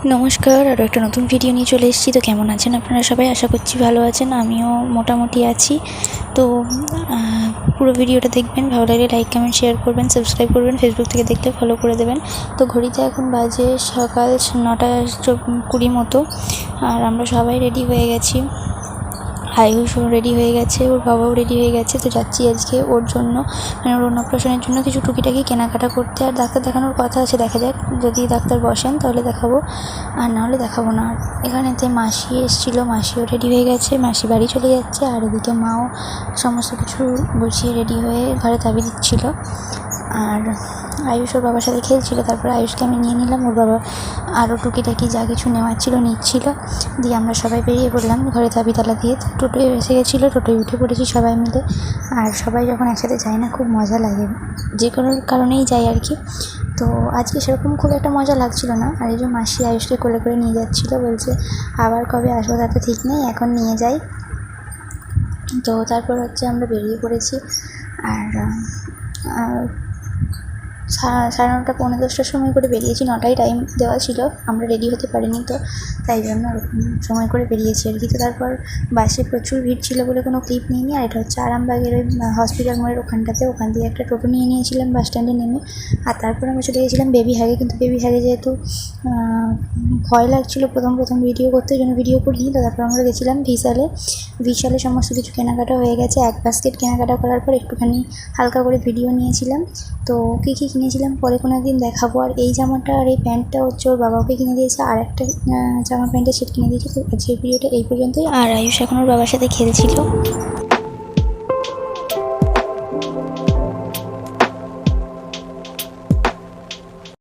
নমস্কার, আরও একটা নতুন ভিডিও নিয়ে চলে এসেছি। তো কেমন আছেন আপনারা সবাই? আশা করছি ভালো আছেন। আমিও মোটামুটি আছি। তো পুরো ভিডিওটা দেখবেন, ভালো লাগলে লাইক কমেন্ট শেয়ার করবেন, সাবস্ক্রাইব করবেন, ফেসবুক থেকে দেখলে ফলো করে দেবেন। তো ঘড়িতে এখন বাজে সকাল 9:20 মতো, আর আমরা সবাই রেডি হয়ে গেছি। আয়ুষও রেডি হয়ে গেছে, ওর বাবাও রেডি হয়ে গেছে। তো যাচ্ছি আজকে ওর জন্য, মানে ওর অন্নপ্রাশনের জন্য কিছু টুকিটাকি কেনাকাটা করতে। আর ডাক্তার দেখানোর কথা আছে, দেখা যাক, যদি ডাক্তার বসেন তাহলে দেখাবো, আর নাহলে দেখাবো না। এখানেতে মাসি এসেছিলো, মাসিও রেডি হয়ে গেছে, মাসি বাড়ি চলে যাচ্ছে। আর এদিকে মাও সমস্ত কিছু গুছিয়ে রেডি হয়ে ঘরে চাবি দিচ্ছিলো। আর আয়ুষ ওর বাবার সাথে খেলছিল। তারপর আয়ুষকে আমি নিয়ে নিলাম, ওর বাবা আরও টুকিটাকি যা কিছু নেওয়ার ছিল নিচ্ছিল। দিয়ে আমরা সবাই বেরিয়ে পড়লাম ঘরে চাবি তালা দিয়ে। টোটোয় এসে গেছিলো, টোটোয় উঠে পড়েছি সবাই মিলে। আর সবাই যখন একসাথে যায় না, খুব মজা লাগে, যে কোনো কারণেই যাই আর কি। তো আজকে সেরকম খুব একটা মজা লাগছিল না। আর এই যে মাসি আয়ুষকে কোলে করে নিয়ে যাচ্ছিলো, বলছে আবার কবে আসবো তা তো ঠিক নেই, এখন নিয়ে যাই। তো তারপর আমরা বেরিয়ে পড়েছি। আর 9:30 পৌনে 10টার সময় করে বেরিয়েছি। 9টায় টাইম দেওয়া ছিল, আমরা রেডি হতে পারিনি, তো তাই জন্য ওরকম সময় করে বেরিয়েছি আর কি। তো তারপর বাসে প্রচুর ভিড় ছিল বলে কোনো ক্লিপ নিইনি। আর এটা হচ্ছে আরামবাগের ওই হসপিটাল মোড়ের ওখানটাতে, ওখান দিয়ে একটা টোটো নিয়ে নিয়েছিলাম বাস স্ট্যান্ডে নেমে। আর তারপর আমরা চলে গেছিলাম বেবিহাগে। কিন্তু বেবিহাগে যেহেতু ভয় লাগছিলো প্রথম ভিডিও করতে, জন্য ভিডিও করিনি। তো তারপর আমরা গেছিলাম বিশালে সমস্ত কিছু কেনাকাটা হয়ে গেছে। এক বাস্কেট কেনাকাটা করার পর একটুখানি হালকা করে ভিডিও নিয়েছিলাম। তো কী কিনেছিলাম পরে কোনো একদিন দেখাবো। আর এই জামাটা আর এই প্যান্টটা হচ্ছে ওর বাবাকে কিনে দিয়েছে, আর একটা জামা প্যান্টের সেট কিনে দিয়েছে। তো আজকের ভিডিওটা এই পর্যন্তই। আর আয়ুষ এখন ওর বাবার সাথে খেলছিল।